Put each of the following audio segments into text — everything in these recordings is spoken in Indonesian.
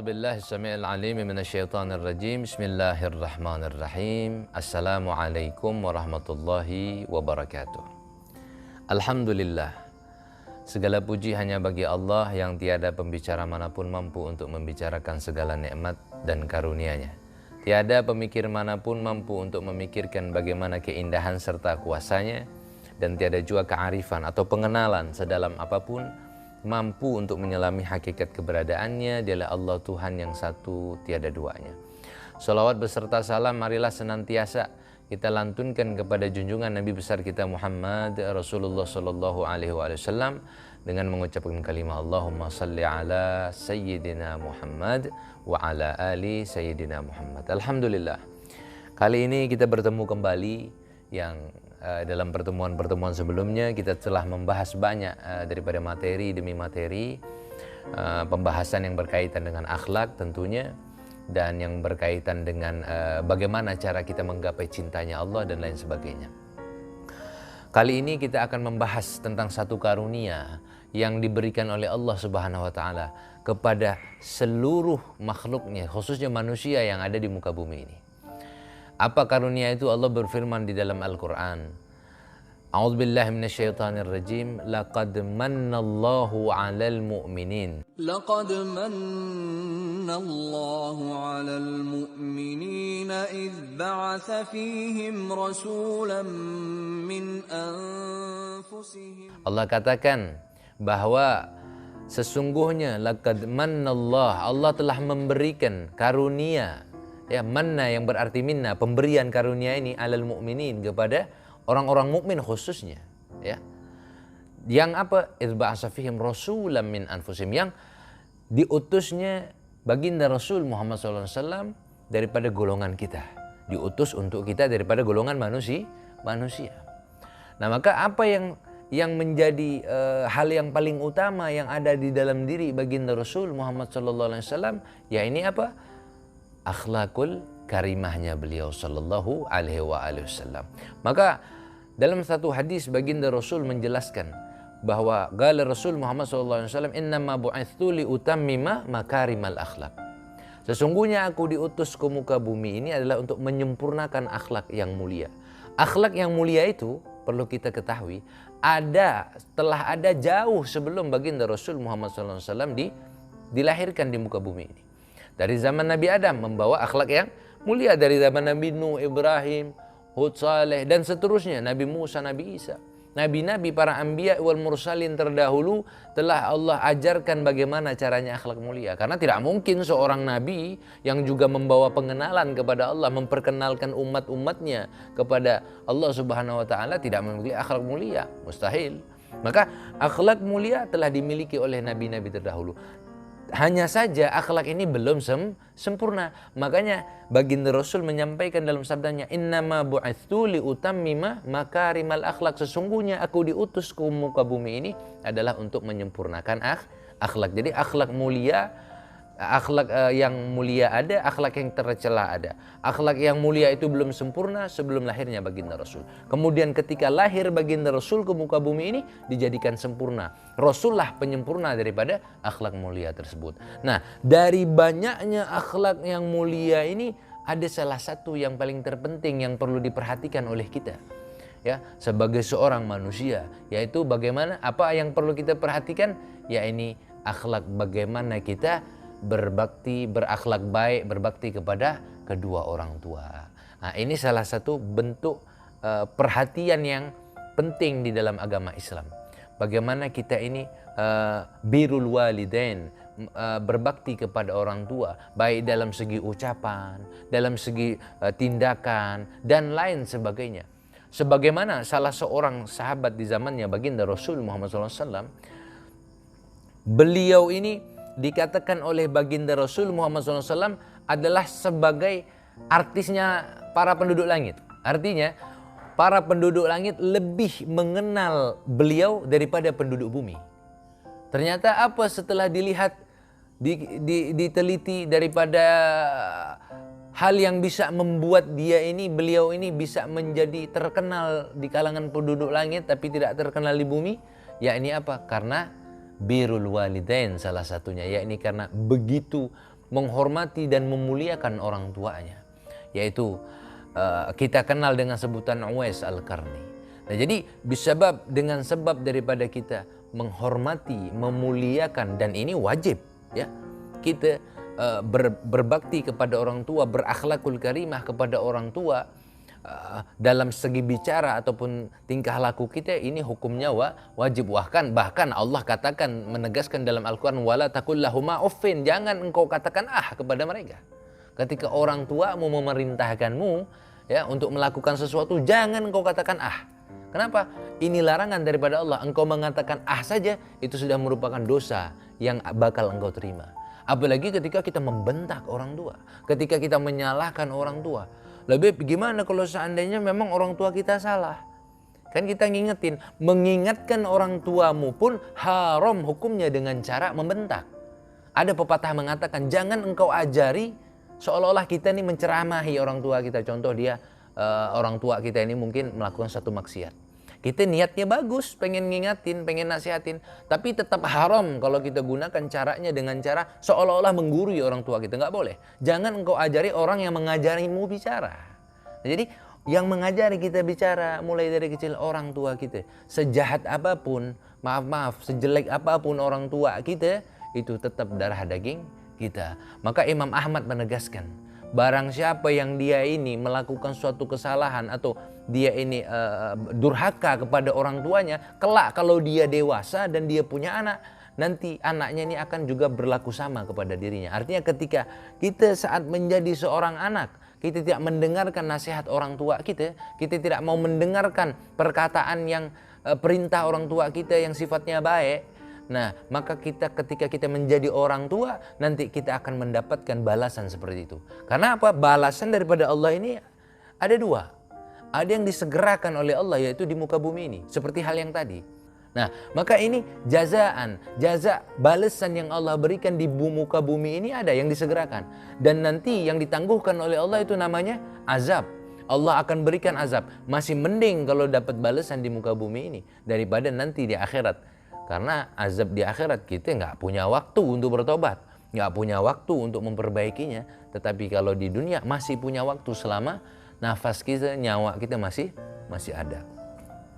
A'udzu billahi samii'il 'aliim minasyaitonir rajiim. Bismillahirrahmanirrahim. Assalamualaikum warahmatullahi wabarakatuh. Alhamdulillah. Segala puji hanya bagi Allah yang tiada pembicara manapun mampu untuk membicarakan segala nikmat dan karunia-Nya. Tiada pemikir manapun mampu untuk memikirkan bagaimana keindahan serta kuasa-Nya, dan tiada juga kearifan atau pengenalan sedalam apapun mampu untuk menyelami hakikat keberadaannya. Dialah Allah Tuhan yang satu, tiada duanya. Salawat beserta salam marilah senantiasa kita lantunkan kepada junjungan Nabi besar kita Muhammad Rasulullah Sallallahu Alaihi Wasallam dengan mengucapkan kalimah Allahumma salli ala Sayyidina Muhammad wa ala ali Sayyidina Muhammad. Alhamdulillah, kali ini kita bertemu kembali yang dalam pertemuan-pertemuan sebelumnya kita telah membahas banyak daripada materi demi materi, pembahasan yang berkaitan dengan akhlak tentunya, dan yang berkaitan dengan bagaimana cara kita menggapai cintanya Allah dan lain sebagainya. Kali ini kita akan membahas tentang satu karunia yang diberikan oleh Allah Subhanahu wa taala kepada seluruh makhluknya, khususnya manusia yang ada di muka bumi ini. Apa karunia itu? Allah berfirman di dalam Al-Quran, A'udzubillahi minasyaitonir rajim, laqad mannallahu 'alal mu'minin. Laqad mannallahu 'alal mu'minina idh ba'atsa fihim rasulan min anfusihim. Allah katakan bahwa sesungguhnya laqad mannallah, Allah telah memberikan karunia. Ya, manna yang berarti minna, pemberian karunia ini alal mu'minin, kepada orang-orang mukmin khususnya, ya. Yang apa? Idz ba'atsa fihim rasulan min anfusihim, yang diutusnya baginda Rasul Muhammad SAW daripada golongan kita, diutus untuk kita daripada golongan manusia. Nah, maka apa yang menjadi hal yang paling utama yang ada di dalam diri baginda Rasul Muhammad SAW, ya ini apa? Akhlakul karimahnya beliau sallallahu alaihi wasallam. Maka dalam satu hadis baginda Rasul menjelaskan bahwa qala Rasul Muhammad sallallahu alaihi wasallam, innama bu'itsu li utammima makarimal akhlak. Sesungguhnya aku diutus ke muka bumi ini adalah untuk menyempurnakan akhlak yang mulia. Akhlak yang mulia itu perlu kita ketahui telah ada jauh sebelum baginda Rasul Muhammad sallallahu alaihi wasallam dilahirkan di muka bumi ini. Dari zaman Nabi Adam membawa akhlak yang mulia, dari zaman Nabi Nuh, Ibrahim, Hud, Saleh, dan seterusnya, Nabi Musa, Nabi Isa. Nabi-nabi, para anbiya wal mursalin terdahulu telah Allah ajarkan bagaimana caranya akhlak mulia. Karena tidak mungkin seorang nabi yang juga membawa pengenalan kepada Allah, memperkenalkan umat-umatnya kepada Allah Subhanahu wa taala tidak memiliki akhlak mulia, mustahil. Maka akhlak mulia telah dimiliki oleh nabi-nabi terdahulu. Hanya saja akhlak ini belum sempurna. Makanya baginda Rasul menyampaikan dalam sabdanya, innama bu'itsu li utammima makarimal akhlak. Sesungguhnya aku diutus ke muka bumi ini adalah untuk menyempurnakan akhlak. Jadi akhlak mulia, akhlak yang mulia ada, akhlak yang tercela ada. Akhlak yang mulia itu belum sempurna sebelum lahirnya baginda Rasul. Kemudian ketika lahir baginda Rasul ke muka bumi ini dijadikan sempurna. Rasullah penyempurna daripada akhlak mulia tersebut. Nah, dari banyaknya akhlak yang mulia ini ada salah satu yang paling terpenting yang perlu diperhatikan oleh kita, ya, sebagai seorang manusia, yaitu bagaimana, apa yang perlu kita perhatikan, ya ini akhlak, bagaimana kita berbakti, berakhlak baik, berbakti kepada kedua orang tua. Nah, ini salah satu bentuk perhatian yang penting di dalam agama Islam. Bagaimana kita ini birrul walidain, berbakti kepada orang tua, baik dalam segi ucapan, dalam segi tindakan, dan lain sebagainya. Sebagaimana salah seorang sahabat di zamannya baginda Rasul Muhammad SAW, beliau ini dikatakan oleh baginda Rasul Muhammad SAW adalah sebagai artisnya para penduduk langit. Artinya para penduduk langit lebih mengenal beliau daripada penduduk bumi. Ternyata apa, setelah dilihat, diteliti daripada hal yang bisa membuat beliau ini bisa menjadi terkenal di kalangan penduduk langit tapi tidak terkenal di bumi, yakni apa? Karena birrul walidain salah satunya, yakni karena begitu menghormati dan memuliakan orang tuanya, yaitu kita kenal dengan sebutan Uwais Al-Qarni. Nah, jadi dengan sebab daripada kita menghormati, memuliakan, dan ini wajib ya, kita berbakti kepada orang tua, berakhlakul karimah kepada orang tua, dalam segi bicara ataupun tingkah laku kita, ini hukumnya wajib. Bahkan Allah katakan, menegaskan dalam Al-Quran, wala taqul lahuma uffin, jangan engkau katakan kepada mereka. Ketika orang tuamu memerintahkanmu ya untuk melakukan sesuatu, jangan engkau katakan Kenapa? Ini larangan daripada Allah. Engkau mengatakan saja, itu sudah merupakan dosa yang bakal engkau terima. Apalagi ketika kita membentak orang tua, ketika kita menyalahkan orang tua. Lebih gimana kalau seandainya memang orang tua kita salah? Kan kita mengingatkan orang tuamu pun haram hukumnya dengan cara membentak. Ada pepatah mengatakan, jangan engkau ajari seolah-olah kita ini menceramahi orang tua kita. Contoh orang tua kita ini mungkin melakukan satu maksiat. Kita niatnya bagus, pengen ngingatin, pengen nasihatin, tapi tetap haram kalau kita gunakan caranya dengan cara seolah-olah menggurui orang tua kita. Nggak boleh. Jangan engkau ajari orang yang mengajarimu bicara. Jadi yang mengajari kita bicara mulai dari kecil orang tua kita. Sejahat apapun, sejelek apapun orang tua kita, itu tetap darah daging kita. Maka Imam Ahmad menegaskan, barang siapa yang dia ini melakukan suatu kesalahan atau dia ini durhaka kepada orang tuanya, kelak kalau dia dewasa dan dia punya anak, nanti anaknya ini akan juga berlaku sama kepada dirinya. Artinya ketika kita saat menjadi seorang anak, kita tidak mendengarkan nasihat orang tua kita tidak mau mendengarkan perkataan yang perintah orang tua kita yang sifatnya baik. Nah, maka ketika kita menjadi orang tua, nanti kita akan mendapatkan balasan seperti itu. Karena apa? Balasan daripada Allah ini ada dua. Ada yang disegerakan oleh Allah, yaitu di muka bumi ini. Seperti hal yang tadi. Nah, maka ini jaza balasan yang Allah berikan di muka bumi ini ada yang disegerakan. Dan nanti yang ditangguhkan oleh Allah itu namanya azab. Allah akan berikan azab. Masih mending kalau dapat balasan di muka bumi ini daripada nanti di akhirat. Karena azab di akhirat kita nggak punya waktu untuk bertobat, nggak punya waktu untuk memperbaikinya. Tetapi kalau di dunia masih punya waktu selama nafas kita, nyawa kita masih ada.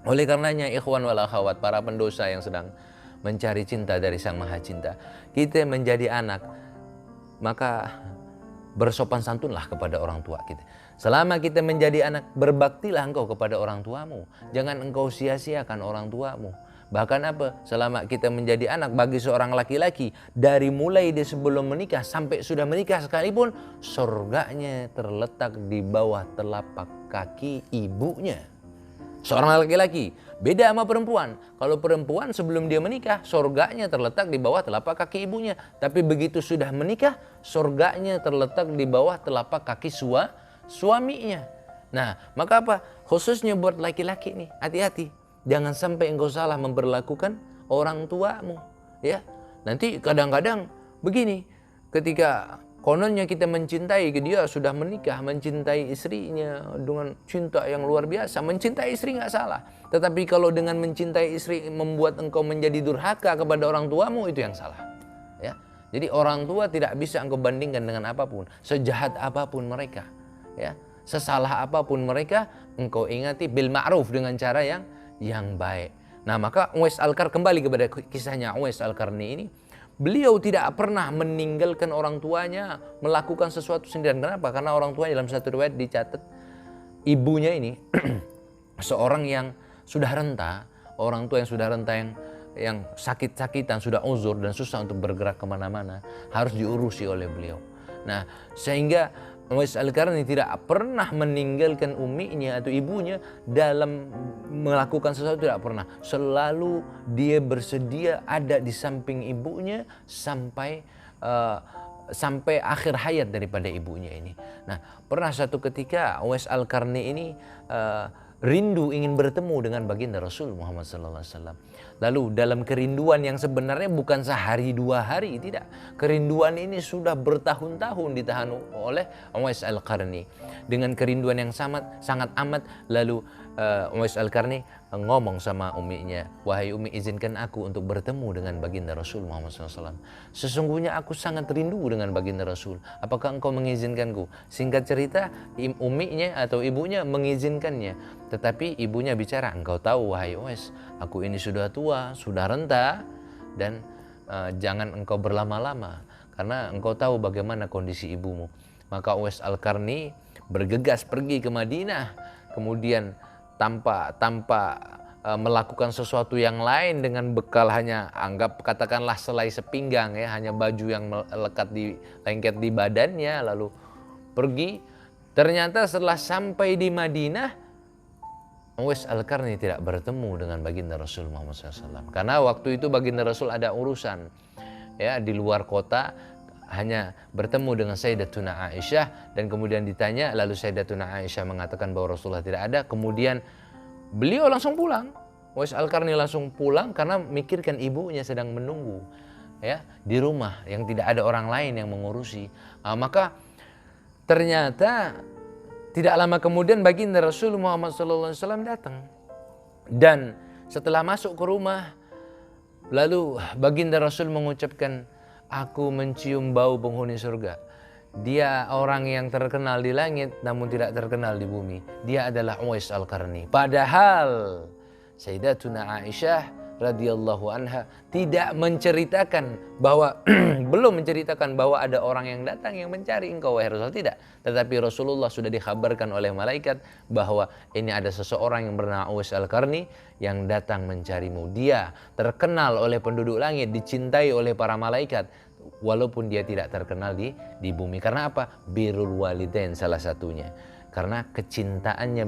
Oleh karenanya ikhwan wal akhwat, para pendosa yang sedang mencari cinta dari Sang Maha Cinta, kita menjadi anak, maka bersopan santunlah kepada orang tua kita. Selama kita menjadi anak, berbaktilah engkau kepada orang tuamu. Jangan engkau sia-siakan orang tuamu. Bahkan selama kita menjadi anak bagi seorang laki-laki, dari mulai dia sebelum menikah sampai sudah menikah sekalipun, surganya terletak di bawah telapak kaki ibunya. Seorang laki-laki beda sama perempuan. Kalau perempuan sebelum dia menikah, surganya terletak di bawah telapak kaki ibunya. Tapi begitu sudah menikah, surganya terletak di bawah telapak kaki suaminya. Nah, maka khususnya buat laki-laki nih, hati-hati. Jangan sampai engkau salah memperlakukan orang tuamu, ya. Nanti kadang-kadang begini, ketika kononnya kita mencintai, dia sudah menikah, mencintai istrinya dengan cinta yang luar biasa. Mencintai istri nggak salah, tetapi kalau dengan mencintai istri membuat engkau menjadi durhaka kepada orang tuamu, itu yang salah, ya. Jadi orang tua tidak bisa engkau bandingkan dengan apapun, sejahat apapun mereka, ya, sesalah apapun mereka, engkau ingati bil ma'ruf, dengan cara yang baik. Nah, maka Uwais Al-Qarni, kembali kepada kisahnya Uwais Al-Qarni ini, beliau tidak pernah meninggalkan orang tuanya melakukan sesuatu sendirian. Kenapa? Karena orang tuanya dalam satu riwayat dicatat, ibunya ini seorang yang sudah renta, orang tua yang sudah renta, yang sakit-sakitan, sudah uzur dan susah untuk bergerak kemana-mana, harus diurusi oleh beliau. Nah, sehingga Uwais Al-Qarni tidak pernah meninggalkan uminya atau ibunya dalam melakukan sesuatu, tidak pernah. Selalu dia bersedia ada di samping ibunya sampai akhir hayat daripada ibunya ini. Nah, pernah satu ketika Uwais Al-Qarni ini rindu ingin bertemu dengan baginda Rasul Muhammad SAW. Lalu dalam kerinduan yang sebenarnya bukan sehari dua hari, tidak. Kerinduan ini sudah bertahun-tahun ditahan oleh Uwais Al-Qarni. Dengan kerinduan yang sangat amat, lalu Uwais Al-Qarni ngomong sama uminya, wahai umi, izinkan aku untuk bertemu dengan baginda Rasul Muhammad SAW. Sesungguhnya aku sangat rindu dengan baginda Rasul. Apakah engkau mengizinkanku? Singkat cerita, uminya atau ibunya mengizinkannya. Tetapi ibunya bicara, engkau tahu wahai Uwais, aku ini sudah tua, sudah renta, dan jangan engkau berlama-lama, karena engkau tahu bagaimana kondisi ibumu. Maka Uwais Al-Qarni bergegas pergi ke Madinah, kemudian tanpa melakukan sesuatu yang lain, dengan bekal hanya katakanlah selai sepinggang ya, hanya baju yang lengket di badannya, lalu pergi. Ternyata setelah sampai di Madinah, Uwais Al-Qarni tidak bertemu dengan baginda Rasul Muhammad SAW, karena waktu itu baginda Rasul ada urusan ya di luar kota, hanya bertemu dengan Sayyidatuna Aisyah, dan kemudian ditanya, lalu Sayyidatuna Aisyah mengatakan bahwa Rasulullah tidak ada. Kemudian beliau langsung pulang, Uwais Al-Qarni langsung pulang karena mikirkan ibunya sedang menunggu ya di rumah yang tidak ada orang lain yang mengurusi. Maka ternyata tidak lama kemudian baginda Rasul Muhammad SAW datang, dan setelah masuk ke rumah, lalu baginda Rasul mengucapkan, aku mencium bau penghuni surga. Dia orang yang terkenal di langit namun tidak terkenal di bumi. Dia adalah Uwais Al-Qarni. Padahal Sayyidatuna Aisyah radhiyallahu anha tidak menceritakan bahwa belum menceritakan bahwa ada orang yang datang yang mencari engkau wahai Rasul, tidak. Tetapi Rasulullah sudah dikhabarkan oleh malaikat bahwa ini ada seseorang yang bernama Uwais Al-Qarni yang datang mencarimu. Dia terkenal oleh penduduk langit, dicintai oleh para malaikat, walaupun dia tidak terkenal di bumi. Karena apa? Birrul walidain salah satunya. Karena kecintaannya,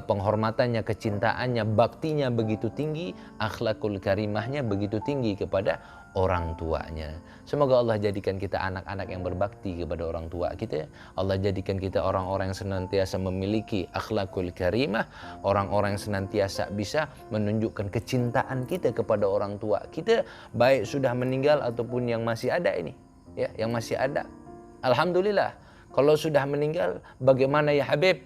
penghormatannya, kecintaannya, baktinya begitu tinggi, akhlakul karimahnya begitu tinggi kepada orang tuanya. Semoga Allah jadikan kita anak-anak yang berbakti kepada orang tua kita. Allah jadikan kita orang-orang yang senantiasa memiliki akhlakul karimah, orang-orang yang senantiasa bisa menunjukkan kecintaan kita kepada orang tua kita, baik sudah meninggal ataupun yang masih ada ini, ya, yang masih ada. Alhamdulillah. Kalau sudah meninggal, bagaimana ya Habib?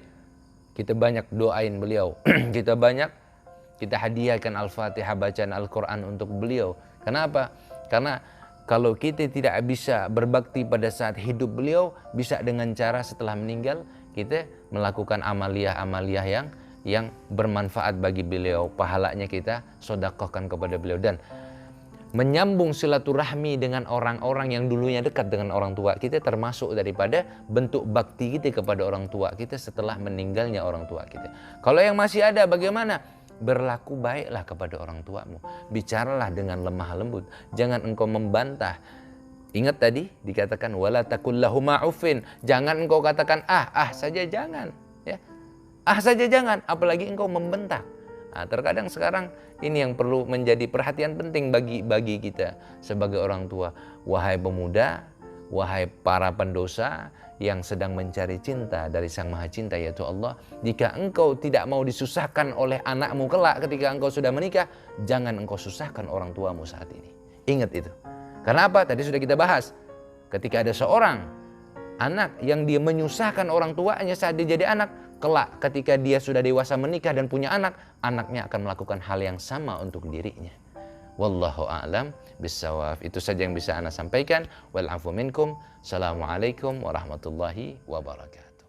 Kita banyak doain beliau. kita hadiahkan Al-Fatihah, bacaan Al-Quran untuk beliau. Kenapa? Karena kalau kita tidak bisa berbakti pada saat hidup beliau, bisa dengan cara setelah meninggal kita melakukan amaliyah yang bermanfaat bagi beliau. Pahalanya kita sedekahkan kepada beliau, dan menyambung silaturahmi dengan orang-orang yang dulunya dekat dengan orang tua kita termasuk daripada bentuk bakti kita kepada orang tua kita setelah meninggalnya orang tua kita. Kalau yang masih ada, bagaimana? Berlaku baiklah kepada orang tuamu. Bicaralah dengan lemah lembut. Jangan engkau membantah. Ingat tadi dikatakan wala taqul lahum ma'ufin. Jangan engkau katakan saja, jangan. Ya. Saja jangan, apalagi engkau membentak. Terkadang sekarang ini yang perlu menjadi perhatian penting bagi kita sebagai orang tua. Wahai pemuda, wahai para pendosa yang sedang mencari cinta dari Sang Maha Cinta yaitu Allah, jika engkau tidak mau disusahkan oleh anakmu kelak ketika engkau sudah menikah, jangan engkau susahkan orang tuamu saat ini. Ingat itu. Karena apa? Tadi sudah kita bahas. Ketika ada seorang anak yang dia menyusahkan orang tuanya saat dia jadi anak, kelak ketika dia sudah dewasa menikah dan punya anak, anaknya akan melakukan hal yang sama untuk dirinya. Wallahu a'lam bissawab. Itu saja yang bisa ana sampaikan. Wal afu minkum. Assalamualaikum warahmatullahi wabarakatuh.